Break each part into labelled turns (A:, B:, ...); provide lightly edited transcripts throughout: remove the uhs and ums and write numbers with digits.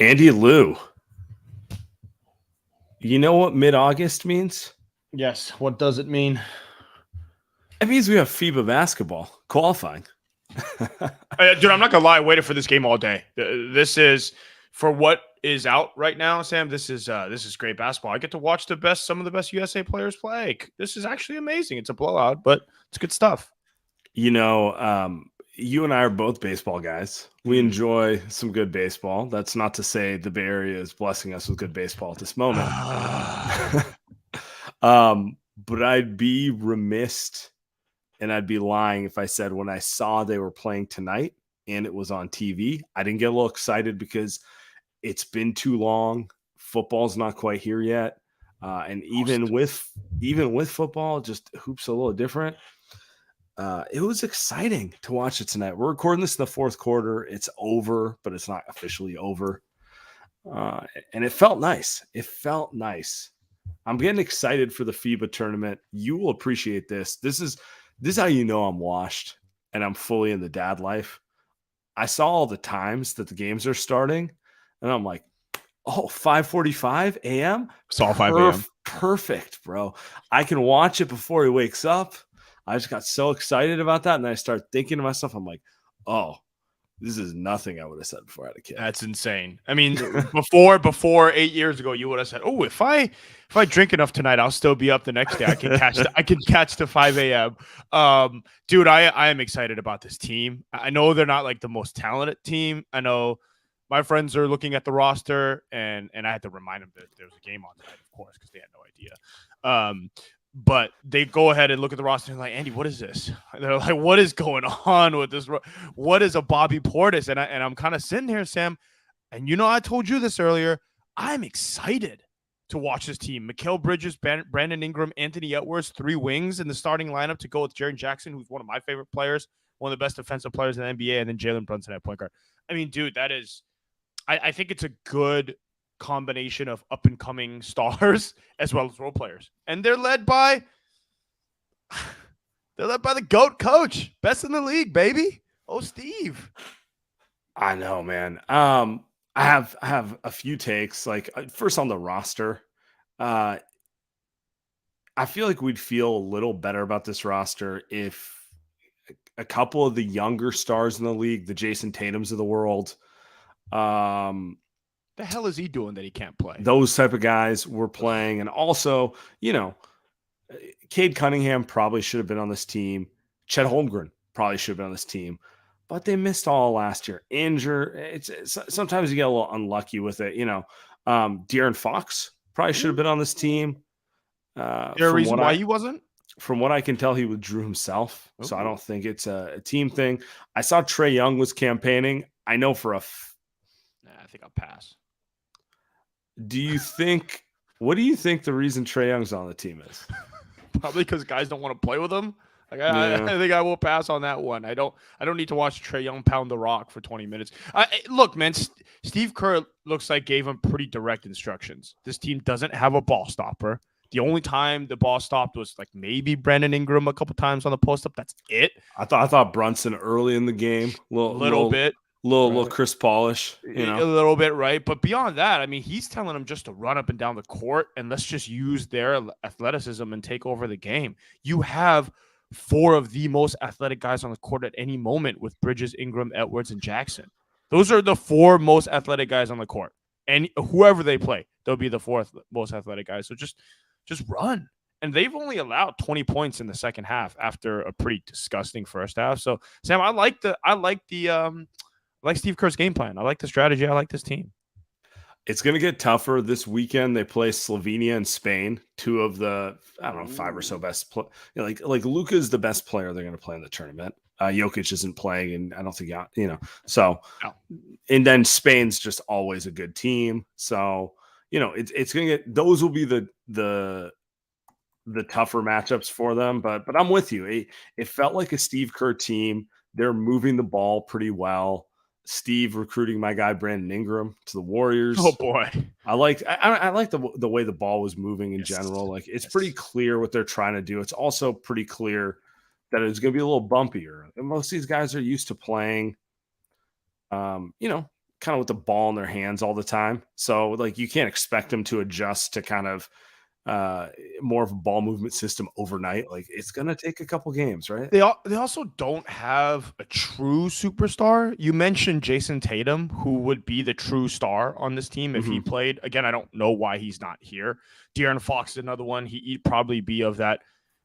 A: Andy Liu. You know what mid-August means?
B: Yes. What does it mean?
A: It means we have FIBA basketball qualifying.
B: Dude, I'm not gonna lie. I waited for this game all day. This is for what is out right now, Sam. This is great basketball. I get to watch some of the best USA players play. This is actually amazing. It's a blowout, but it's good stuff.
A: You know, you and I are both baseball guys. We enjoy some good baseball. That's not to say the Bay Area is blessing us with good baseball at this moment. But I'd be remiss and I'd be lying if I said when I saw they were playing tonight and it was on TV, I didn't get a little excited because it's been too long. Football's not quite here yet. And even with football, just hoops a little different. It was exciting to watch it tonight. We're recording this in the fourth quarter. It's over, but it's not officially over. And it felt nice. It felt nice. I'm getting excited for the FIBA tournament. You will appreciate this. This is how you know I'm washed and I'm fully in the dad life. I saw all the times that the games are starting, and I'm like, oh, 5:45 a.m.?
B: Saw 5 a.m.
A: Perfect, bro. I can watch it before he wakes up. I just got so excited about that, and then I start thinking to myself, I'm like, oh, this is nothing I would have said before I had a kid.
B: That's insane. I mean, before 8 years ago, you would have said, "Oh, if I drink enough tonight, I'll still be up the next day. I can catch the 5 a.m." Dude, I am excited about this team. I know they're not like the most talented team. I know my friends are looking at the roster, and I had to remind them that there was a game on tonight, of course, because they had no idea. But they go ahead and look at the roster and like, Andy, what is this? They're like, what is going on with this? What is a Bobby Portis? And I'm kind of sitting here, Sam, and I told you this earlier. I'm excited to watch this team. Mikal Bridges, Brandon Ingram, Anthony Edwards, 3 wings in the starting lineup to go with Jaren Jackson, who's one of my favorite players, one of the best defensive players in the NBA, and then Jalen Brunson at point guard. I mean, dude, that is – I think it's a good – combination of up and coming stars as well as role players, and they're led by the GOAT coach, best in the league, baby. Oh, Steve.
A: I know, man. I have a few takes. Like first on the roster, I feel like we'd feel a little better about this roster if a couple of the younger stars in the league, the Jason Tatums of the world,
B: the hell is he doing that he can't play?
A: Those type of guys were playing. And also, Cade Cunningham probably should have been on this team. Chet Holmgren probably should have been on this team. But they missed all last year. Sometimes you get a little unlucky with it. De'Aaron Fox probably should have been on this team.
B: Is there a reason why he wasn't?
A: From what I can tell, he withdrew himself. So I don't think it's a team thing. I saw Trae Young was campaigning. I know for I
B: think I'll pass.
A: What do you think the reason Trae Young's on the team is?
B: Probably because guys don't want to play with him. Like I think I will pass on that one. I don't need to watch Trae Young pound the rock for 20 minutes. Look, man, Steve Kerr looks like gave him pretty direct instructions. This team doesn't have a ball stopper. The only time the ball stopped was like maybe Brandon Ingram a couple times on the post up. That's it.
A: I thought Brunson early in the game,
B: little bit.
A: Little Chris Polish,
B: a little bit, right? But beyond that, I mean, he's telling them just to run up and down the court and let's just use their athleticism and take over the game. You have 4 of the most athletic guys on the court at any moment with Bridges, Ingram, Edwards, and Jackson. Those are the 4 most athletic guys on the court. And whoever they play, they'll be the 4th most athletic guys. So just run. And they've only allowed 20 points in the second half after a pretty disgusting first half. So Sam, I like Steve Kerr's game plan. I like the strategy. I like this team.
A: It's going to get tougher this weekend. They play Slovenia and Spain, 2 of the 5 or so best. Like Luka is the best player they're going to play in the tournament. Jokic isn't playing, and I don't think so. No. And then Spain's just always a good team. So it's going to get those will be the tougher matchups for them. But I'm with you. It felt like a Steve Kerr team. They're moving the ball pretty well. Steve recruiting my guy Brandon Ingram to the Warriors.
B: Oh boy,
A: I like the way the ball was moving in general. Like it's pretty clear what they're trying to do. It's also pretty clear that it's going to be a little bumpier. And most of these guys are used to playing, kind of with the ball in their hands all the time. So like you can't expect them to adjust to kind of more of a ball movement system overnight. Like it's gonna take a couple games, right?
B: They also don't have a true superstar. You mentioned Jason Tatum, who would be the true star on this team if he played. Again, I don't know why he's not here. De'Aaron Fox is another one. He'd probably be of that,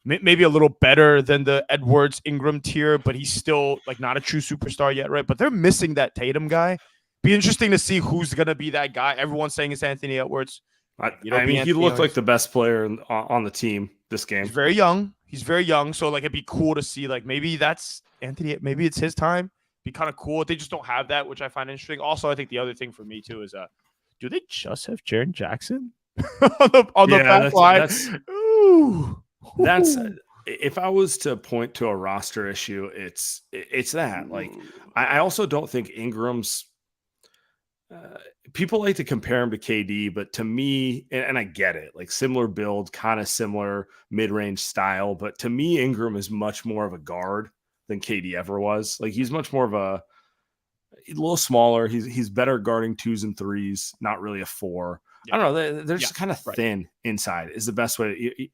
B: maybe a little better than the Edwards Ingram tier, but he's still like not a true superstar yet, right? But they're missing that Tatum guy. Be interesting to see who's gonna be that guy. Everyone's saying it's Anthony Edwards.
A: I mean, he looked like the best player on the team this game.
B: He's very young. So like it'd be cool to see like maybe that's Anthony. Maybe it's his time. Be kind of cool. They just don't have that, which I find interesting. Also, I think the other thing for me too is do they just have Jaren Jackson on the back line?
A: That's if I was to point to a roster issue, it's that. Like I also don't think Ingram's. People like to compare him to KD, but to me, and I get it, like similar build, kind of similar mid-range style, but to me, Ingram is much more of a guard than KD ever was. Like he's much more of a little smaller. He's better guarding 2s and 3s, not really a 4. Yeah. I don't know. They're just kind of thin inside is the best way.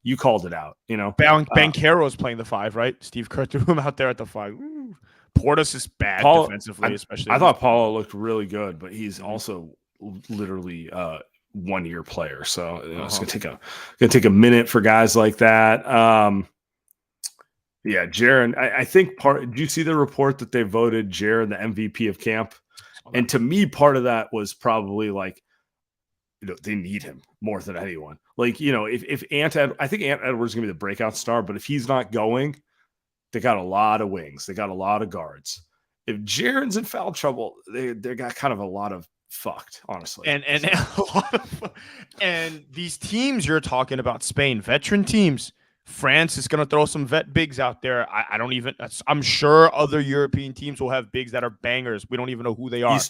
A: You called it out, you know.
B: Banchero is playing the 5, right? Steve Kerr threw him out there at the 5. Ooh. Portis is bad defensively, especially.
A: I thought Paulo looked really good, but he's also literally a 1-year player. So it's gonna take a minute for guys like that. Yeah, Jaren. I think did you see the report that they voted Jaren the MVP of camp? And to me, part of that was probably like, they need him more than anyone. Like, if I think Ant Edwards is gonna be the breakout star, but if he's not going, they got a lot of wings. They got a lot of guards. If Jaren's in foul trouble, they got kind of a lot of fucked, honestly.
B: And these teams you're talking about, Spain, veteran teams. France is going to throw some vet bigs out there. I'm sure other European teams will have bigs that are bangers. We don't even know who they are.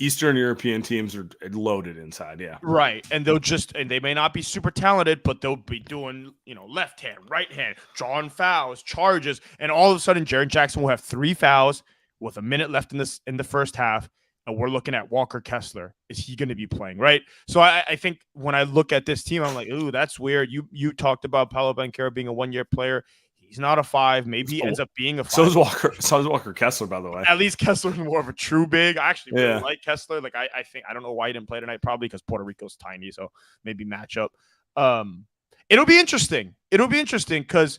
A: Eastern European teams are loaded inside, yeah.
B: Right. And they may not be super talented, but they'll be doing, left hand, right hand, drawing fouls, charges, and all of a sudden Jaren Jackson will have 3 fouls with a minute left in the first half, and we're looking at Walker Kessler. Is he going to be playing, right? So I think when I look at this team, I'm like, ooh, that's weird. You talked about Paolo Banchero being a 1-year player. He's not a 5. Maybe he ends up being a 5.
A: So is Walker Kessler, by the way.
B: At least Kessler's more of a true big. I actually really like Kessler. Like I don't know why he didn't play tonight. Probably because Puerto Rico's tiny, so maybe matchup. It'll be interesting. Because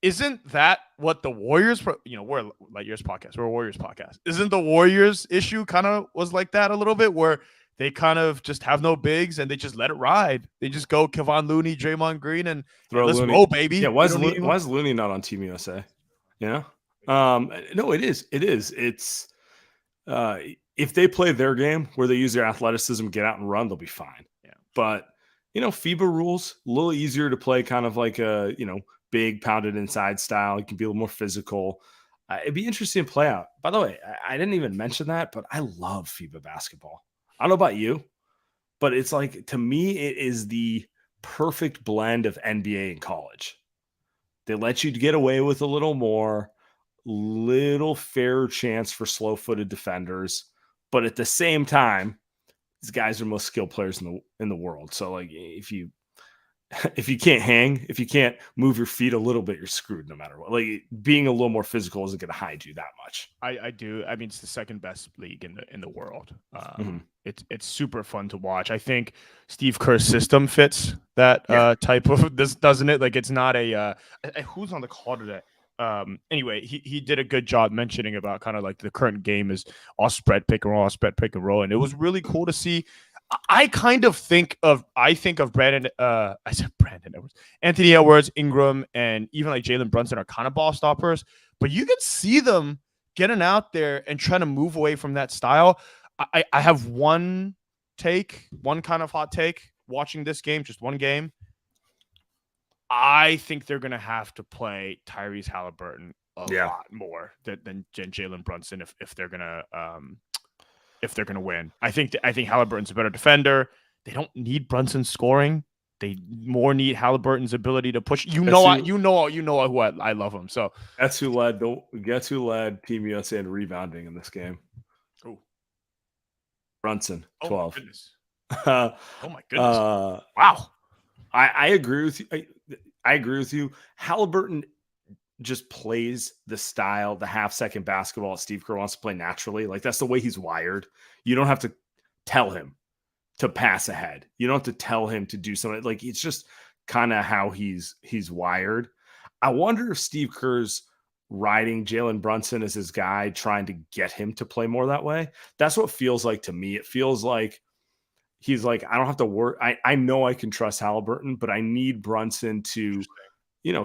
B: isn't that what the Warriors? We're a Light Years podcast. We're a Warriors podcast. Isn't the Warriors issue kind of was like that a little bit, where they kind of just have no bigs and they just let it ride. They just go Kevon Looney, Draymond Green, and let's roll, baby.
A: Yeah, why is Looney not on Team USA? Yeah. No, it is. It's if they play their game where they use their athleticism, get out and run, they'll be fine.
B: Yeah.
A: But FIBA rules a little easier to play, kind of like a big pounded inside style. You can be a little more physical. It'd be interesting to play out. By the way, I didn't even mention that, but I love FIBA basketball. I don't know about you, but it's like, to me, it is the perfect blend of NBA and college. They let you get away with a little more, little fairer chance for slow-footed defenders, but at the same time, these guys are most skilled players in the world. So like, if you can't hang, if you can't move your feet a little bit, you're screwed no matter what. Like, being a little more physical isn't going to hide you that much.
B: I do. I mean, it's the second best league in the world. It's super fun to watch. I think Steve Kerr's system fits that type of this, doesn't it? Like, it's not a who's on the call today. Anyway, he did a good job mentioning about kind of like the current game is all spread pick and roll, and it was really cool to see. I think of Brandon. I said Brandon Edwards, Anthony Edwards, Ingram, and even like Jalen Brunson are kind of ball stoppers, but you can see them getting out there and trying to move away from that style. I have one kind of hot take watching this game, just one game. I think they're going to have to play Tyrese Halliburton a lot more than Jalen Brunson if they're going to win. I think Halliburton's a better defender. They don't need Brunson scoring. They more need Halliburton's ability to push. You know who I love him. So
A: guess who led Team USA in rebounding in this game?
B: Ooh.
A: Brunson,
B: Oh my
A: 12.
B: goodness.
A: uh,
B: Oh my goodness. Wow.
A: I agree with you. I agree with you. Halliburton just plays the style, the half-second basketball Steve Kerr wants to play naturally. Like, that's the way he's wired. You don't have to tell him to pass ahead. You don't have to tell him to do something. Like, it's just kind of how he's wired. I wonder if Steve Kerr's riding Jalen Brunson as his guy, trying to get him to play more that way. That's what it feels like to me. It feels like he's like, I don't have to work. I know I can trust Halliburton, but I need Brunson to,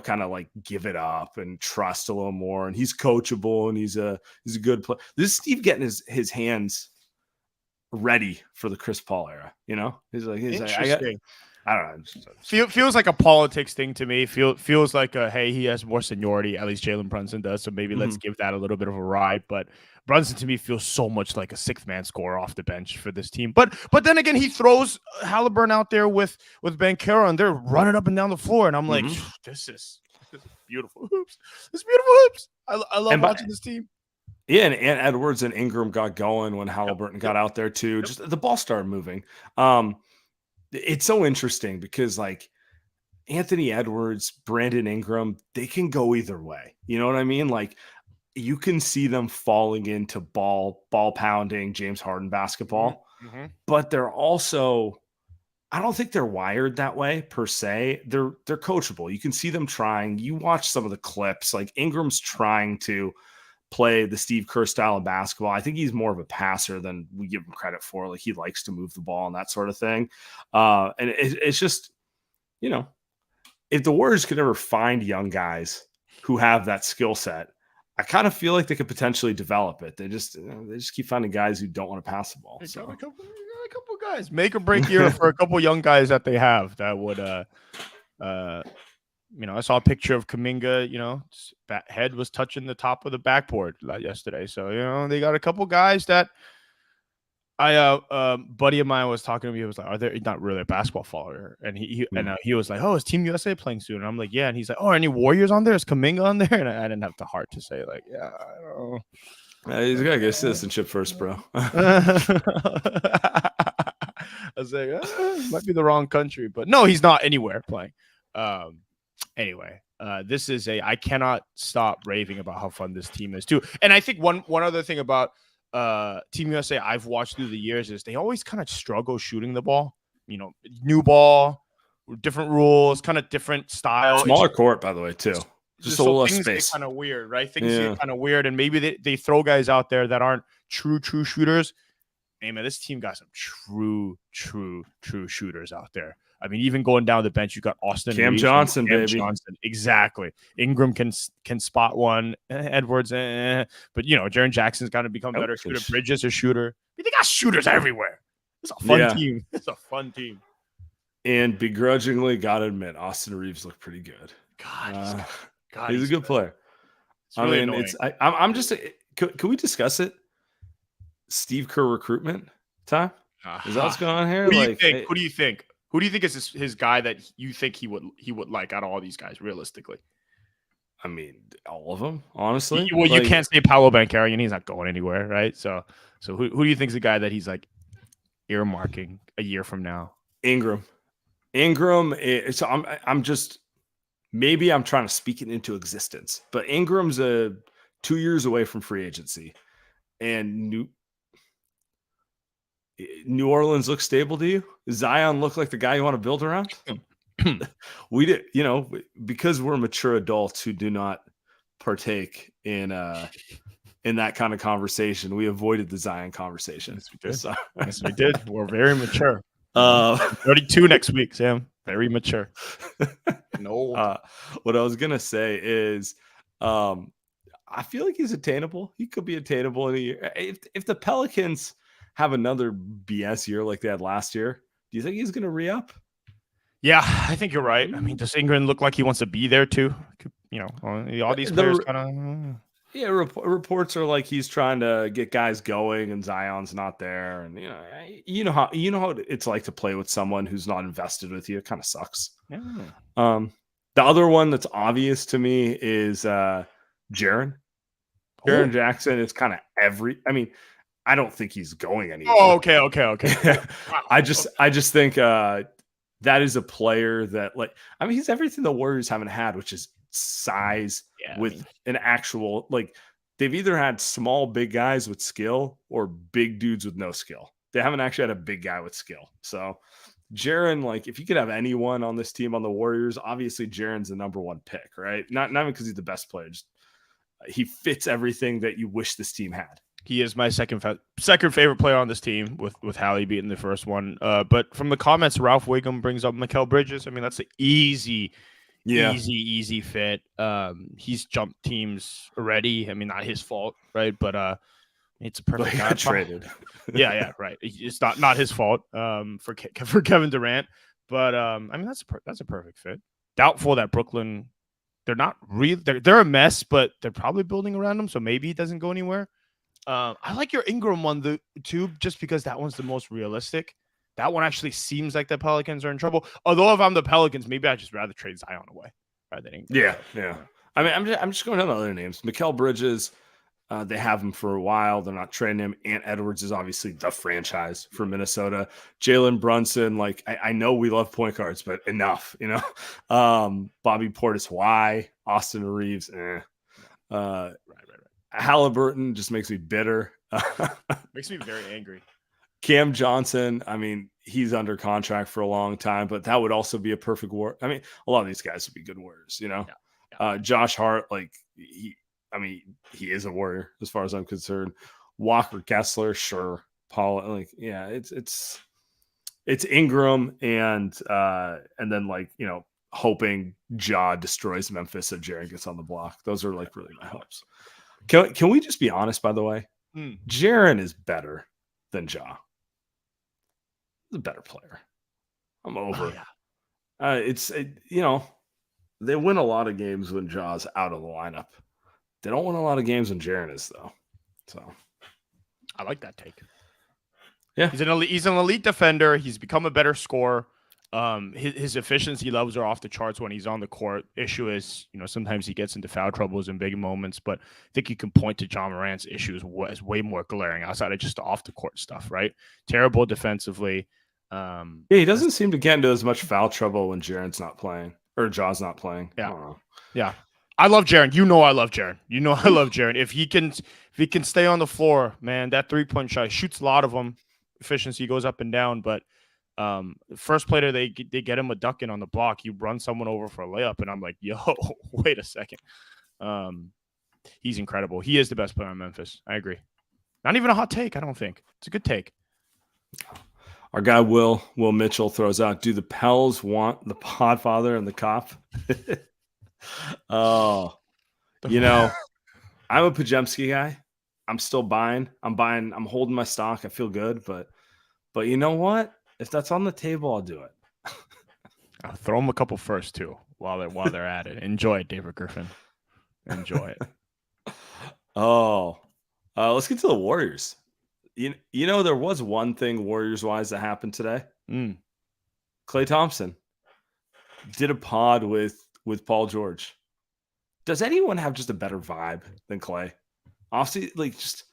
A: kind of like give it up and trust a little more. And he's coachable and he's a good player. This is Steve getting his hands ready for the Chris Paul era. He's like, I don't know.
B: Feels like a politics thing to me. Feels like hey, he has more seniority. At least Jalen Brunson does. So maybe let's give that a little bit of a ride. But Brunson to me feels so much like a sixth man scorer off the bench for this team. But then again, he throws Halliburton out there with Banchero, and they're running up and down the floor, and I'm like, this is beautiful hoops. This is beautiful hoops. I love watching this team.
A: Yeah, and Edwards and Ingram got going when Halliburton got out there too. Just the ball started moving. It's so interesting because like Anthony Edwards, Brandon Ingram, they can go either way. You know what I mean? Like you can see them falling into ball pounding James Harden basketball, but they're also, I don't think they're wired that way per se. They're coachable. You can see them trying. You watch some of the clips, like Ingram's trying to play the Steve Kerr style of basketball. I think he's more of a passer than we give him credit for. Like he likes to move the ball and that sort of thing. And it's just, if the Warriors could ever find young guys who have that skill set, I kind of feel like they could potentially develop it. They just keep finding guys who don't want to pass the ball.
B: So. A couple guys, make or break year for a couple young guys that they have that would, I saw a picture of Kuminga, head was touching the top of the backboard yesterday. So, they got a couple guys that buddy of mine was talking to me. He was like, "Are there not really a basketball follower?" And he was like, "Oh, is Team USA playing soon?" And I'm like, "Yeah." And he's like, "Oh, are any Warriors on there? Is Kuminga on there?" And I didn't have the heart to say, like, "Yeah, I don't know."
A: He's got to get citizenship first, bro.
B: I was like, might be the wrong country, but no, he's not anywhere playing. Anyway, this is I cannot stop raving about how fun this team is too. And I think one other thing about Team USA I've watched through the years is they always kind of struggle shooting the ball. New ball, different rules, kind of different style.
A: Smaller court, by the way, too. Just a little less space.
B: Kind of weird, right? Things get kind of weird, and maybe they throw guys out there that aren't true shooters. Hey man, this team got some true shooters out there. I mean, even going down the bench, you got Austin
A: Cam
B: Reeves,
A: Johnson,
B: Cam
A: baby.
B: Johnson. Exactly. Ingram can spot one. Edwards, but Jaren Jackson's got to become better shooter. Bridges a shooter. They got shooters everywhere. It's a fun team. It's a fun team.
A: And begrudgingly, gotta admit, Austin Reeves looked pretty good.
B: God,
A: he's a good player.
B: Really annoying.
A: I'm just. Can we discuss it? Steve Kerr recruitment time. Is that what's going on here?
B: Who do you think? Who do you think? Who do you think is his guy that you think he would like out of all these guys, realistically?
A: I mean, all of them, honestly.
B: You can't say Paolo Banchero, and he's not going anywhere, right? So who do you think is the guy that he's like earmarking a year from now?
A: Ingram. So I'm just, maybe I'm trying to speak it into existence, but Ingram's 2 years away from free agency, and New Orleans looks stable to you? Zion look like the guy you want to build around? We did, because we're mature adults who do not partake in that kind of conversation. We avoided the Zion conversation.
B: Yes, we did. So. Yes, we did. We're very mature. 32 next week, Sam. Very mature. No.
A: What I was gonna say is, I feel like he's attainable. He could be attainable in a year. If the Pelicans have another BS year like they had last year, do you think he's gonna re-up?
B: Yeah, I think you're right. I mean, does Ingram look like he wants to be there too? All these players kind of.
A: Yeah, reports are like he's trying to get guys going, and Zion's not there, and you know how it's like to play with someone who's not invested with you. It kind of sucks.
B: Yeah.
A: The other one that's obvious to me is Jaren. Jaren Jackson is kind of I don't think he's going anywhere.
B: Oh, okay. Wow.
A: I just think that is a player that, like, I mean, he's everything the Warriors haven't had, which is size with an actual, like, they've either had small big guys with skill or big dudes with no skill. They haven't actually had a big guy with skill. So Jaren, like, if you could have anyone on this team on the Warriors, obviously Jaren's the number one pick, right? Not even because he's the best player, just he fits everything that you wish this team had.
B: He is my second favorite player on this team, with Hallie beating the first one. But from the comments, Ralph Wiggum brings up Mikal Bridges. I mean, that's an easy fit. He's jumped teams already. I mean, not his fault, right? But it's a perfect guy.
A: Traded.
B: yeah, right. It's not his fault. For Kevin Durant, but I mean, that's a perfect fit. Doubtful that Brooklyn. They're not real. They're a mess, but they're probably building around him, so maybe it doesn't go anywhere. I like your Ingram one too, just because that one's the most realistic. That one actually seems like the Pelicans are in trouble. Although if I'm the Pelicans, maybe I'd just rather trade Zion away rather than Ingram.
A: Yeah. I mean, I'm just going down the other names. Mikal Bridges, they have him for a while. They're not trading him. Ant Edwards is obviously the franchise for Minnesota. Jalen Brunson, like, I know we love point guards, but enough, you know. Bobby Portis, why? Austin Reeves, Right. Halliburton just makes me bitter.
B: Makes me very angry.
A: Cam Johnson, I mean, he's under contract for a long time, but that would also be a perfect war. I mean, a lot of these guys would be good warriors, you know. Yeah. Josh Hart, like, he is a warrior as far as I'm concerned. Walker Kessler, sure. Paul, like, yeah, it's Ingram and then, like, you know, hoping Ja destroys Memphis and Jaren gets on the block. Those are, like, really my hopes. Can we just be honest, by the way? Jaren is better than Ja. He's a better player. I'm over it. You know, they win a lot of games when Ja's out of the lineup. They don't win a lot of games when Jaren is, though. So
B: I like that take.
A: Yeah.
B: He's an elite defender. He's become a better scorer. His efficiency levels are off the charts when he's on the court. Issue is, you know, sometimes he gets into foul troubles in big moments, but I think you can point to John Morant's issues as way more glaring outside of just the off the court stuff, right? Terrible defensively.
A: Yeah, he doesn't seem to get into as much foul trouble when Jaren's not playing or Ja's not playing.
B: Yeah. I love Jaren. You know I love Jaren. You know I love Jaren. If he can stay on the floor, man, that 3-point shot, shoots a lot of them. Efficiency goes up and down, but first play they get him a duck in on the block. You run someone over for a layup, and I'm like, yo, wait a second. He's incredible. He is the best player in Memphis. I agree. Not even a hot take, I don't think. It's a good take.
A: Our guy Will Mitchell throws out, do the Pels want the Podfather and the cop? Oh, you know, I'm a Pajemski guy. I'm still buying. I'm holding my stock. I feel good, but you know what? If that's on the table, I'll do it.
B: I'll throw them a couple first too while they're at it. Enjoy it, David Griffin. Enjoy it.
A: Let's get to the Warriors. You know, there was one thing Warriors-wise that happened today. Klay Thompson did a pod with Paul George. Does anyone have just a better vibe than Klay? Obviously, like, just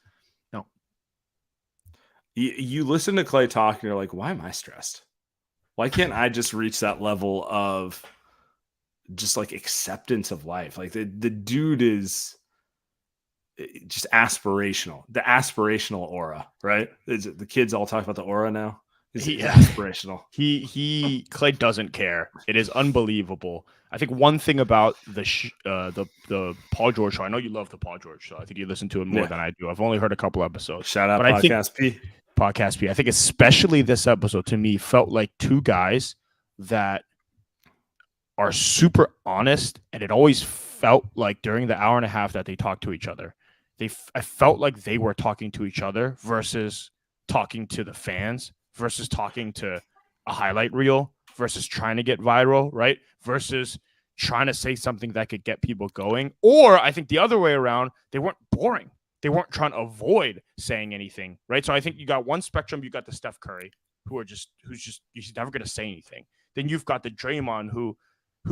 B: no.
A: You listen to Klay talk and you're like, why am I stressed? Why can't I just reach that level of just, like, acceptance of life? Like, the dude is just aspirational. The aspirational aura, right? The kids all talk about the aura now. He's aspirational.
B: Klay doesn't care. It is unbelievable. I think one thing about the Paul George show, I know you love the Paul George show. I think you listen to it more than I do. I've only heard a couple episodes.
A: Shout out Podcast P.
B: Podcast P. I think especially this episode to me felt like two guys that are super honest, and it always felt like during the hour and a half that they talked to each other, I felt like they were talking to each other versus talking to the fans, versus talking to a highlight reel, versus trying to get viral, right? Versus trying to say something that could get people going. Or I think the other way around, they weren't boring. They weren't trying to avoid saying anything, right? So I think you got one spectrum, you got the Steph Curry, he's never going to say anything. Then you've got the Draymond who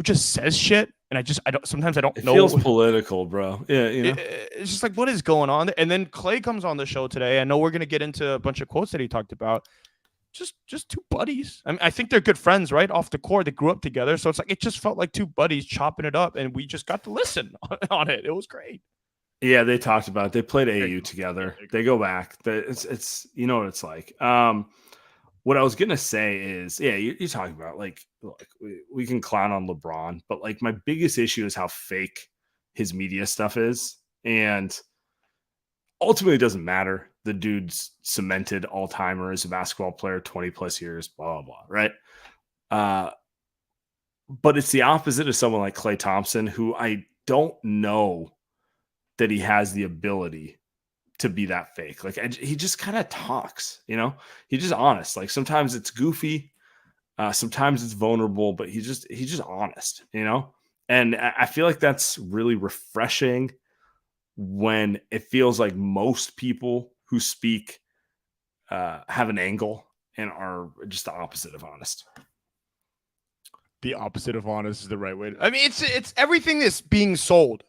B: just says shit, And sometimes I don't
A: It
B: know.
A: feels political, bro. Yeah,
B: It's just like, what is going on there? And then Klay comes on the show today. I know we're gonna get into a bunch of quotes that he talked about. Just two buddies. I mean, I think they're good friends, right? Off the court, they grew up together. So it's like, it just felt like two buddies chopping it up, and we just got to listen on it. It was great.
A: Yeah, they talked about it. They played
B: There
A: AU
B: you go.
A: together.
B: Yeah,
A: They go back. It's you know what it's like. What I was gonna say is, yeah, you're talking about like we can clown on LeBron, but like my biggest issue is how fake his media stuff is, and ultimately it doesn't matter. The dude's cemented all timer as a basketball player, 20 plus years, blah blah blah, right? But it's the opposite of someone like Klay Thompson, who I don't know that he has the ability to be that fake. Like he just kind of talks, he's just honest. Like sometimes it's goofy, sometimes it's vulnerable, but he's just honest, And I feel like that's really refreshing when it feels like most people who speak have an angle and are just the opposite of honest.
B: The opposite of honest is the right way. I mean, it's everything that's being sold.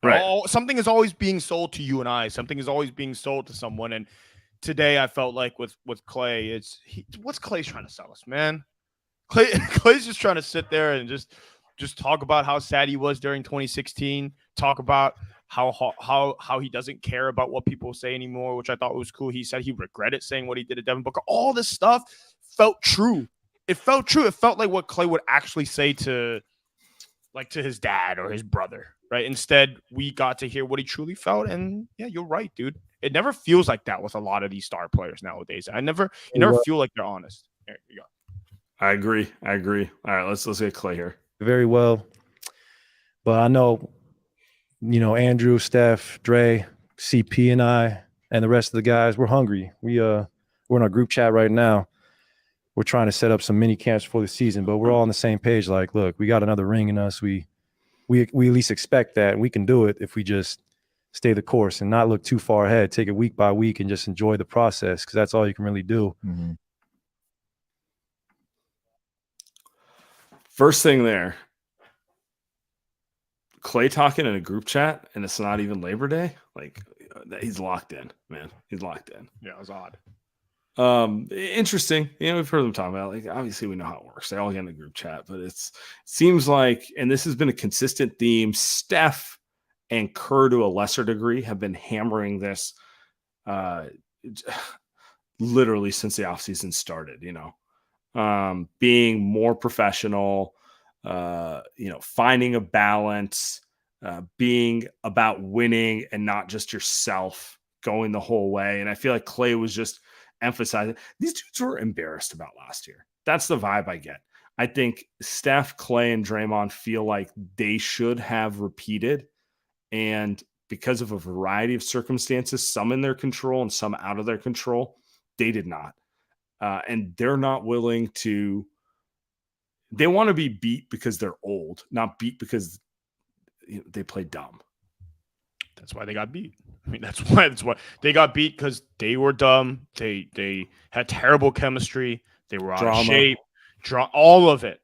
A: Right.
B: Something is always being sold to you and I. Something is always being sold to someone. And today I felt like with Klay, what's Klay trying to sell us, man? Klay's just trying to sit there and just talk about how sad he was during 2016. Talk about how he doesn't care about what people say anymore, which I thought was cool. He said he regretted saying what he did to Devin Booker. All this stuff felt true. It felt true. It felt like what Klay would actually say to his dad or his brother, right? Instead, we got to hear what he truly felt. And yeah, you're right, dude. It never feels like that with a lot of these star players nowadays. You never feel like they're honest. There you go.
A: I agree. All right, let's get Klay here.
C: Very well. But I know, Andrew, Steph, Dre, CP, and I, and the rest of the guys, we're hungry. We're in our group chat right now. We're trying to set up some mini camps for the season, but we're all on the same page. Like, look, we got another ring in us. We at least expect that, and we can do it if we just stay the course and not look too far ahead. Take it week by week and just enjoy the process, because that's all you can really do.
A: Mm-hmm. First thing there, Klay talking in a group chat, and it's not even Labor Day. Like, he's locked in, man. He's locked in.
B: Yeah, it was odd.
A: Interesting. We've heard them talk about, like, obviously we know how it works. They all get in a group chat, but it seems like, and this has been a consistent theme, Steph and Kerr to a lesser degree have been hammering this literally since the offseason started, being more professional, finding a balance, being about winning and not just yourself, going the whole way. And I feel like Klay was just emphasizing these dudes were embarrassed about last year. That's the vibe I get. I think Steph, Klay, and Draymond feel like they should have repeated. And because of a variety of circumstances, some in their control and some out of their control, they did not. And they're not willing to. They want to be beat because they're old, not beat because they play dumb.
B: That's why they got beat. I mean, that's why they got beat, because they were dumb. They had terrible chemistry. They were out of shape. All of it.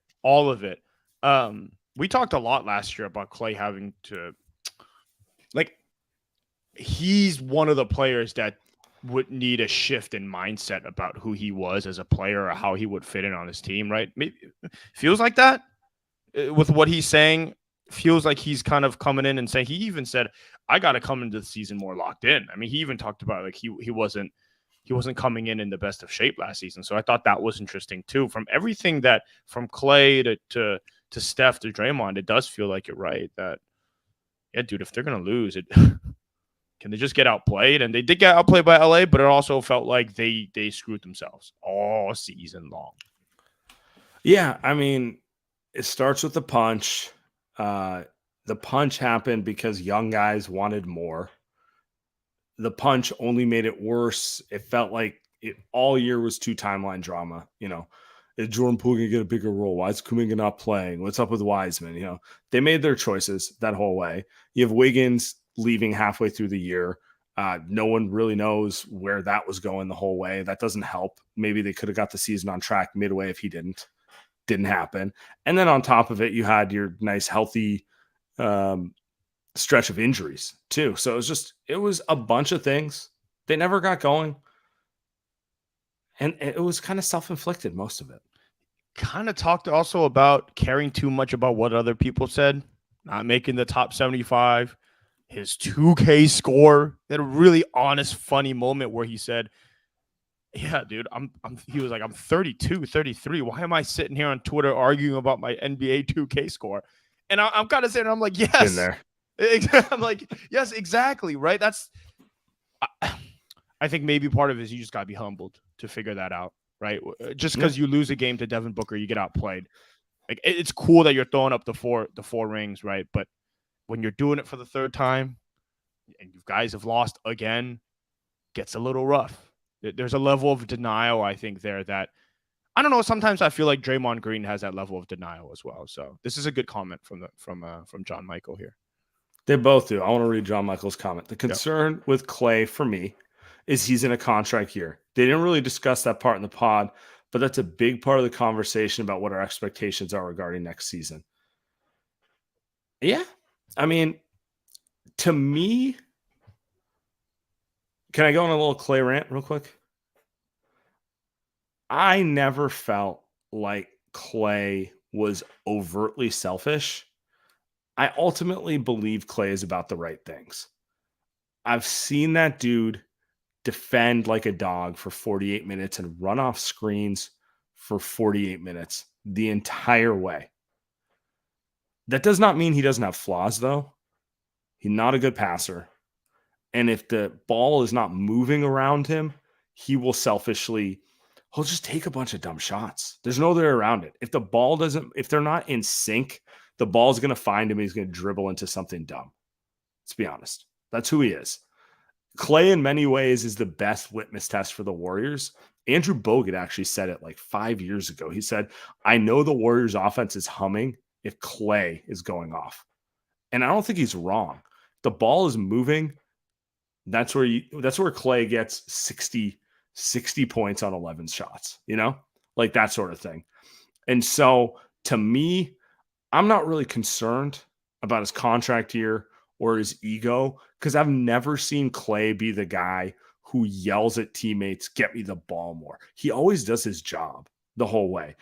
B: We talked a lot last year about Klay having to, like, he's one of the players that would need a shift in mindset about who he was as a player or how he would fit in on his team, right? Maybe feels like that with what he's saying. Feels like he's kind of coming in and saying, he even said, I got to come into the season more locked in. I mean, he even talked about, like, he wasn't coming in the best of shape last season. So I thought that was interesting too. From everything that, from Klay to Steph to Draymond, it does feel like you're right that, yeah, dude, if they're going to lose it, can they just get outplayed? And they did get outplayed by LA, but it also felt like they screwed themselves all season long.
A: Yeah. I mean, it starts with the punch. The punch happened because young guys wanted more. The punch only made it worse. It felt like it all year was 2 timeline drama. Is Jordan Poole going to get a bigger role? Why is Kuminga not playing? What's up with Wiseman? They made their choices that whole way. You have Wiggins leaving halfway through the year. No one really knows where that was going the whole way. That doesn't help. Maybe they could have got the season on track midway if he didn't. Didn't happen. And then on top of it, you had your nice, healthy stretch of injuries too. So it was a bunch of things. They never got going. And it was kind of self-inflicted, most of it.
B: Kind of talked also about caring too much about what other people said, not making the top 75, his 2K score. He had a really honest, funny moment where he said, yeah, dude, he was like, I'm 32, 33. Why am I sitting here on Twitter arguing about my NBA 2K score? And I'm kind of saying, I'm like, yes.
A: Been there.
B: I'm like, yes, exactly. Right. I think maybe part of it is you just got to be humbled to figure that out. Right. Just because you lose a game to Devin Booker, you get outplayed. Like, it's cool that you're throwing up the four rings. Right. But when you're doing it for the third time and you guys have lost again, gets a little rough. There's a level of denial, I think, there that I don't know. Sometimes I feel like Draymond Green has that level of denial as well. So this is a good comment from John Michael here.
A: They both do. I want to read John Michael's comment. The concern with Klay for me is he's in a contract year. They didn't really discuss that part in the pod, but that's a big part of the conversation about what our expectations are regarding next season. Yeah. I mean, to me, can I go on a little Klay rant real quick? I never felt like Klay was overtly selfish. I ultimately believe Klay is about the right things. I've seen that dude defend like a dog for 48 minutes and run off screens for 48 minutes the entire way. That does not mean he doesn't have flaws, though. He's not a good passer. And if the ball is not moving around him, he'll just take a bunch of dumb shots. There's no way around it. If they're not in sync, the ball's going to find him. He's going to dribble into something dumb. Let's be honest. That's who he is. Klay, in many ways, is the best litmus test for the Warriors. Andrew Bogut actually said it like 5 years ago. He said, I know the Warriors offense is humming if Klay is going off. And I don't think he's wrong. The ball is moving. That's where Klay gets 60 points on 11 shots, like that sort of thing. And so to me, I'm not really concerned about his contract year or his ego, because I've never seen Klay be the guy who yells at teammates, get me the ball more. He always does his job the whole way.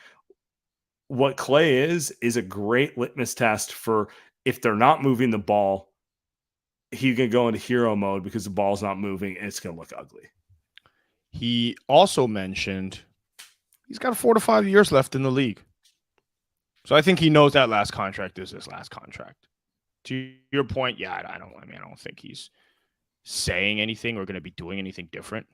A: What Klay is a great litmus test for if they're not moving the ball, he's going to go into hero mode because the ball's not moving and it's going to look ugly.
B: He also mentioned he's got 4 to 5 years left in the league. So I think he knows that last contract is his last contract. To your point, yeah, I don't think he's saying anything or going to be doing anything different.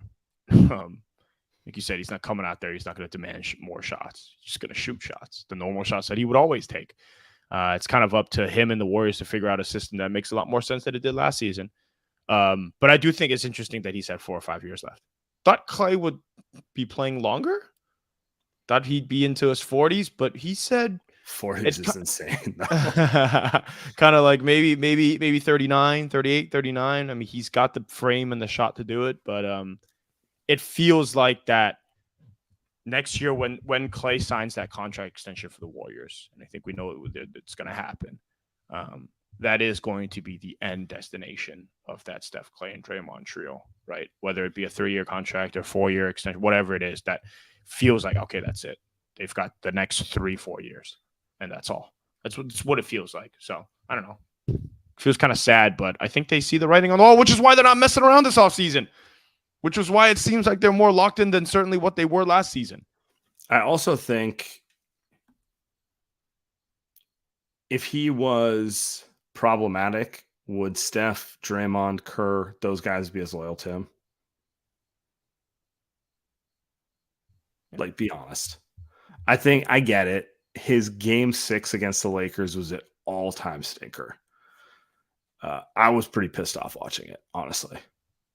B: Like you said, he's not coming out there. He's not going to demand more shots. He's just going to shoot shots, the normal shots that he would always take. It's kind of up to him and the Warriors to figure out a system that makes a lot more sense than it did last season. But I do think it's interesting that he's had 4 or 5 years left. Thought Klay would be playing longer. Thought he'd be into his 40s, but he said
A: 40s is insane.
B: Kind of like maybe 39, 38, 39. I mean, he's got the frame and the shot to do it, but it feels like that next year when Klay signs that contract extension for the Warriors, and I think we know it's going to happen, that is going to be the end destination of that Steph, Klay, and Draymond trio, right? Whether it be a 3-year contract or 4-year extension, whatever it is, that feels like, okay, that's it. They've got the next 3-4 years, and that's all. That's what it feels like. So, I don't know. It feels kind of sad, but I think they see the writing on the wall, which is why they're not messing around this offseason, which is why it seems like they're more locked in than certainly what they were last season.
A: I also think if he was problematic, would Steph, Draymond, Kerr, those guys be as loyal to him? Like, be honest. I think I get it. His game 6 against the Lakers was an all-time stinker. I was pretty pissed off watching it, honestly.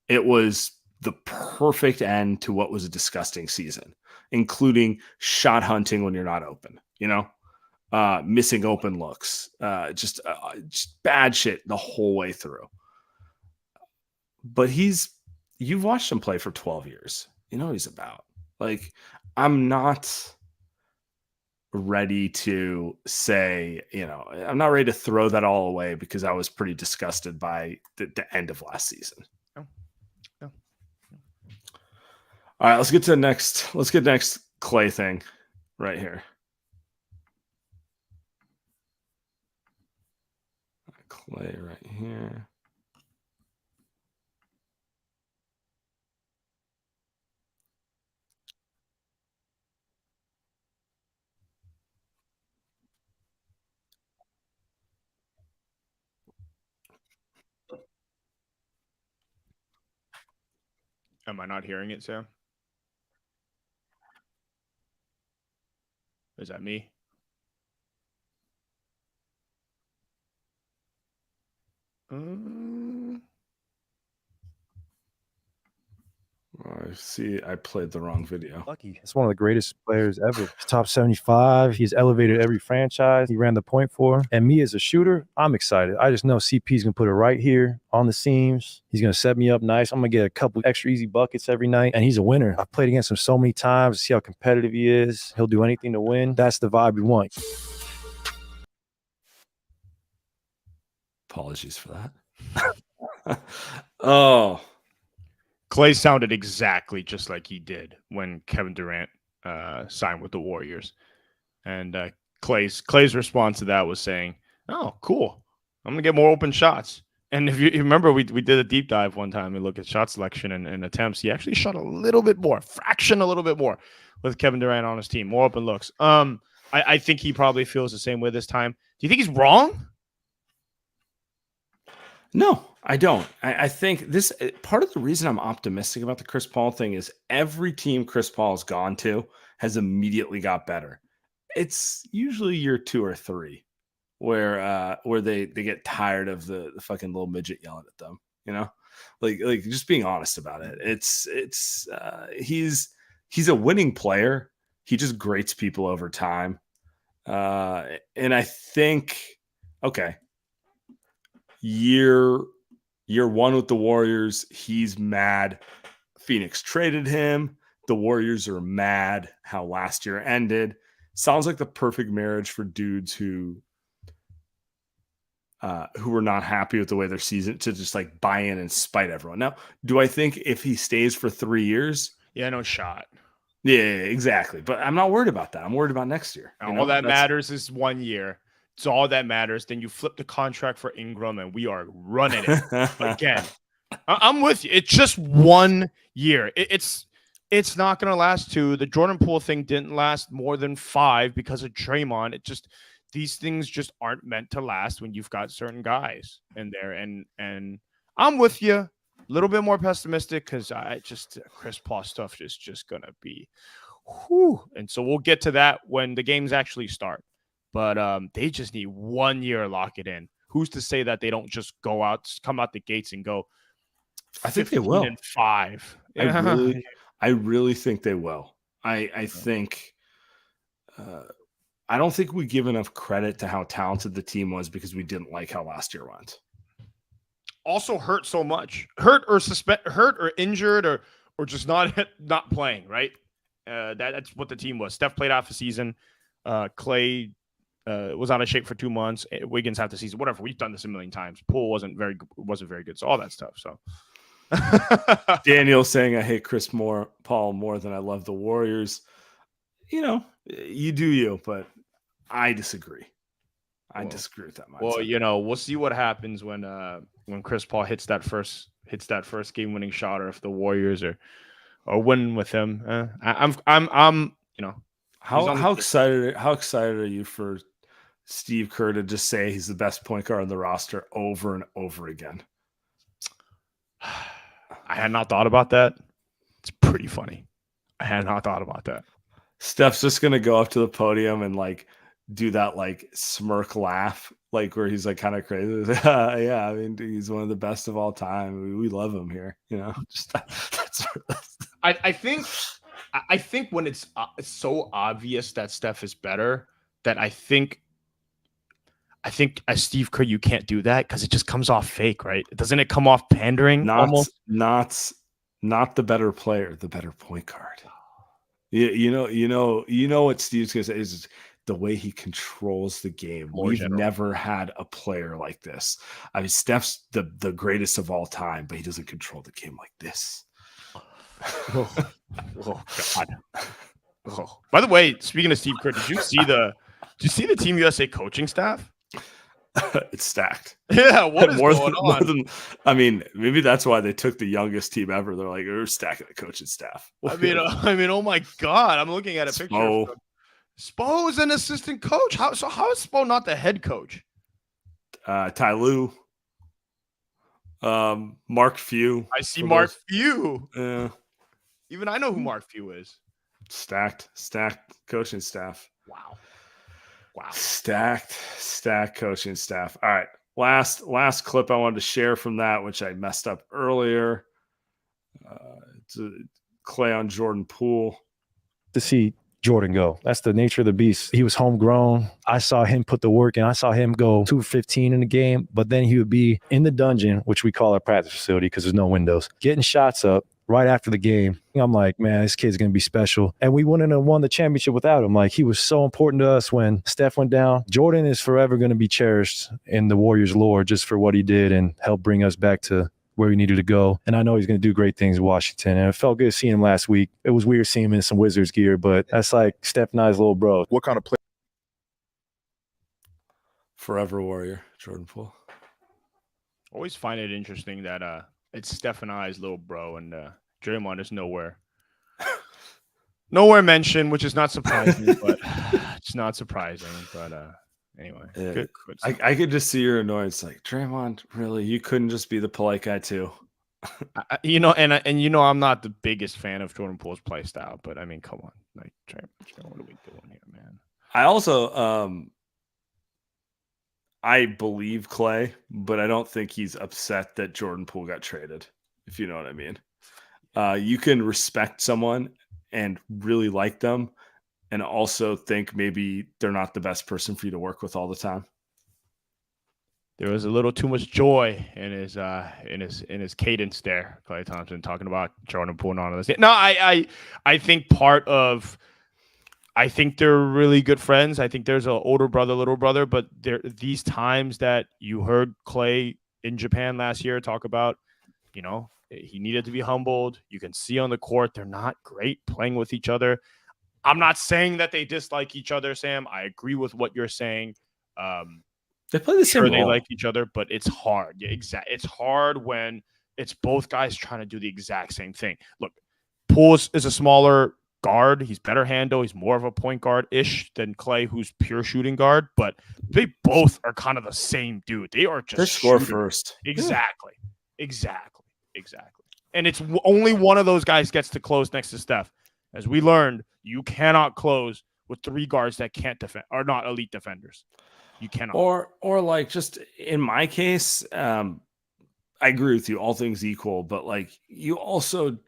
A: It was the perfect end to what was a disgusting season, including shot hunting when you're not open, missing open looks, just bad shit the whole way through. But you've watched him play for 12 years. You know what he's about. Like, I'm not ready to say, I'm not ready to throw that all away because I was pretty disgusted by the end of last season.
B: No.
A: All right, let's get next Klay thing right here. Klay right here.
B: Am I not hearing it, Sam? Is that me?
A: I see. I played the wrong video.
C: Lucky. It's one of the greatest players ever. He's top 75. He's elevated every franchise. He ran the point for him. And me as a shooter, I'm excited. I just know CP's going to put it right here on the seams. He's going to set me up nice. I'm going to get a couple extra easy buckets every night. And he's a winner. I've played against him so many times to see how competitive he is. He'll do anything to win. That's the vibe we want.
A: Apologies for that. Oh.
B: Klay sounded exactly just like he did when Kevin Durant signed with the Warriors. And Klay's response to that was saying, "Oh, cool. I'm going to get more open shots." And if you remember, we did a deep dive one time and look at shot selection and attempts. He actually shot a little bit more, a little bit more with Kevin Durant on his team, more open looks. I think he probably feels the same way this time. Do you think he's wrong?
A: No, I don't. I think this part of the reason I'm optimistic about the Chris Paul thing is every team Chris Paul has gone to has immediately got better. It's usually year 2 or 3 where they get tired of the fucking little midget yelling at them, like just being honest about it. He's a winning player. He just grates people over time. And I think, okay, year 1 with the Warriors, he's mad Phoenix traded him. The Warriors are mad how last year ended. Sounds like the perfect marriage for dudes who were not happy with the way their season to just like buy in and spite everyone. Now, do I think if he stays for 3 years?
B: Yeah, no shot.
A: Yeah, exactly. But I'm not worried about that. I'm worried about next year.
B: All that matters is 1 year. It's all that matters. Then you flip the contract for Ingram, and we are running it again. I'm with you. It's just 1 year. It's not going to last 2. The Jordan Poole thing didn't last more than 5 because of Draymond. These things just aren't meant to last when you've got certain guys in there. And I'm with you. A little bit more pessimistic because Chris Paul stuff is just going to be whew. And so we'll get to that when the games actually start. But they just need 1 year to lock it in. Who's to say that they don't just come out the gates and go?
A: I think they will.
B: 5.
A: I really think they will. I think. I don't think we give enough credit to how talented the team was because we didn't like how last year went.
B: Also hurt so much, hurt or injured or just not playing. Right. That's what the team was. Steph played half the season. Klay was out of shape for 2 months. Wiggins half the season. Whatever. We've done this a million times. Poole wasn't very good. So all that stuff. So
A: Daniel saying I hate Chris Paul more than I love the Warriors. You do you, but I disagree. I disagree with that mindset.
B: Well, we'll see what happens when Chris Paul hits that first game-winning shot, or if the Warriors are winning with him. I'm
A: how excited are you for Steve Kerr to just say he's the best point guard on the roster over and over again?
B: I had not thought about that. It's pretty funny. I had not thought about that.
A: Steph's just gonna go up to the podium and like do that like smirk laugh, like where he's like kind of crazy. Yeah, I mean, he's one of the best of all time. We love him here, Just
B: I think when it's so obvious that Steph is better, that I think as Steve Kerr you can't do that because it just comes off fake, right? Doesn't it come off pandering?
A: Not the better player, the better point guard. You know what Steve's gonna say is the way he controls the game.
B: More
A: We've
B: general.
A: never had a player like this. I mean, Steph's the greatest of all time, but he doesn't control the game like this.
B: Oh God. Oh. By the way, speaking of Steve Kerr, did you see the Team USA coaching staff?
A: It's stacked.
B: Yeah, what is
A: more
B: going
A: than,
B: on?
A: More than, I mean, maybe that's why they took the youngest team ever. They're like, we're stacking the coaching staff.
B: I mean, oh my God! I'm looking at a picture.
A: Spo.
B: Spo is an assistant coach. How is Spo not the head coach?
A: Ty Lue, Mark Few.
B: I see Mark Few.
A: Yeah,
B: Even I know who Mark Few is.
A: stacked coaching staff.
B: Wow.
A: Stacked coaching staff. All right. Last clip I wanted to share from that, which I messed up earlier. It's Klay on Jordan Poole.
C: To see Jordan go. That's the nature of the beast. He was homegrown. I saw him put the work in. I saw him go 2-15 in the game, but then he would be in the dungeon, which we call our practice facility because there's no windows, getting shots up right after the game. I'm like, man, this kid's going to be special. And we wouldn't have won the championship without him. Like, he was so important to us when Steph went down. Jordan is forever going to be cherished in the Warriors lore just for what he did and helped bring us back to where we needed to go. And I know he's going to do great things in Washington. And it felt good seeing him last week. It was weird seeing him in some Wizards gear, but that's like Steph and I's little bro.
D: What kind of play?
A: Forever Warrior, Jordan Poole.
B: Always find it interesting that it's Steph and I's little bro, and Draymond is nowhere mentioned, which is not surprising, but it's not surprising. But anyway, good.
A: I could just see your annoyance. Like, Draymond, really? You couldn't just be the polite guy too?
B: I'm not the biggest fan of Jordan Poole's play style, but I mean, come on, like, Draymond, what are we doing here, man?
A: I also I believe Klay, but I don't think he's upset that Jordan Poole got traded, if you know what I mean. You can respect someone and really like them and also think maybe they're not the best person for you to work with all the time.
B: There was a little too much joy in his cadence there, Klay Thompson, talking about Jordan Poole and all of this. No, I think I think they're really good friends. I think there's an older brother, little brother, but these times that you heard Klay in Japan last year talk about, he needed to be humbled. You can see on the court, they're not great playing with each other. I'm not saying that they dislike each other, Sam. I agree with what you're saying.
A: They play the same role.
B: They like each other, but it's hard. Yeah, exactly. It's hard when it's both guys trying to do the exact same thing. Look, Poole is a smaller guard. He's better handle. He's more of a point guard-ish than Klay, who's pure shooting guard. But they both are kind of the same dude. They are just
A: score first.
B: Exactly. Yeah. Exactly. And it's only one of those guys gets to close next to Steph. As we learned, you cannot close with three guards that can't defend, are not elite defenders. You cannot.
A: Or like, just in my case, I agree with you, all things equal, but like, you also,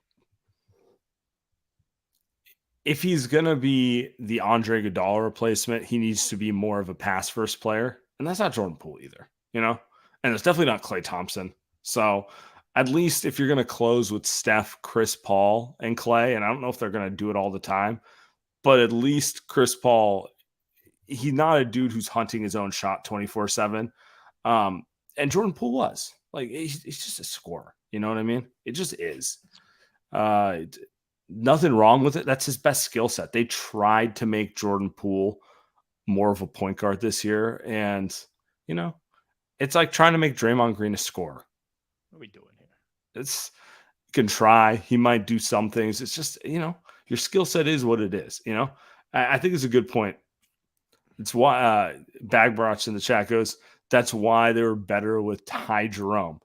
A: if he's going to be the Andre Iguodala replacement, he needs to be more of a pass first player. And that's not Jordan Poole either, and it's definitely not Klay Thompson. So at least if you're going to close with Steph, Chris Paul, and Klay, and I don't know if they're going to do it all the time, but at least Chris Paul, he's not a dude who's hunting his own shot 24/7. And Jordan Poole was. Like, he's just a scorer. You know what I mean? It just is. Nothing wrong with it. That's his best skill set. They tried to make Jordan Poole more of a point guard this year. And, it's like trying to make Draymond Green a scorer.
B: What are we doing here?
A: You can try. He might do some things. It's just, your skill set is what it is. I think it's a good point. It's why Bagbrotch in the chat goes, that's why they were better with Ty Jerome.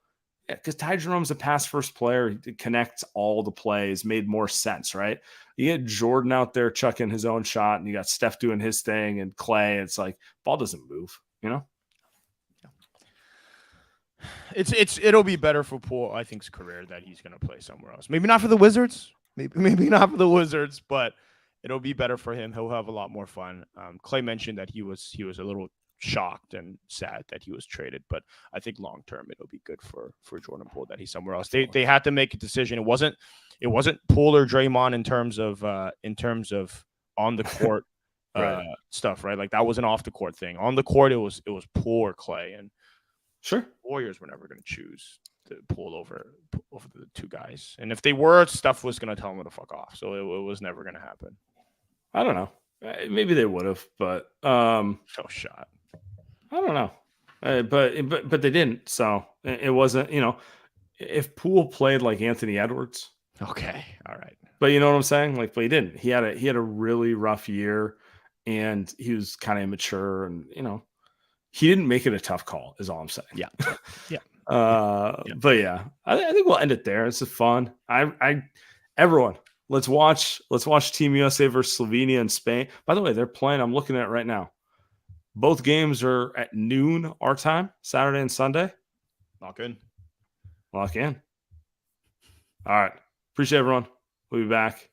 A: Yeah, because Ty Jerome's a pass first player. He connects all the plays, made more sense, right? You get Jordan out there chucking his own shot, and you got Steph doing his thing, and Klay. It's like, ball doesn't move,
B: It'll be better for Poole, I think's career, that he's going to play somewhere else. Maybe not for the Wizards. Maybe not for the Wizards, but it'll be better for him. He'll have a lot more fun. Klay mentioned that he was a little shocked and sad that he was traded, but I think long term it'll be good for Jordan Poole that he's somewhere else. They had to make a decision. It wasn't Poole or Draymond in terms of on the court stuff, right? Like that was an off the court thing. On the court, it was poor Klay, and
A: Sure.
B: Warriors were never going to choose to pull over the two guys. And if they were, Steph was going to tell them to fuck off. So it was never going to happen.
A: I don't know. Maybe they would have, but
B: No shot.
A: I don't know. But they didn't. So it wasn't. If Poole played like Anthony Edwards,
B: okay, all right.
A: But you know what I'm saying? Like, but he didn't. He had a really rough year, and he was kind of immature, and he didn't make it a tough call. Is all I'm saying.
B: Yeah.
A: But yeah, I think we'll end it there. It's fun. Everyone, let's watch Team USA versus Slovenia and Spain. By the way, they're playing. I'm looking at it right now. Both games are at noon our time, Saturday and Sunday.
B: Lock in.
A: All right. Appreciate everyone. We'll be back.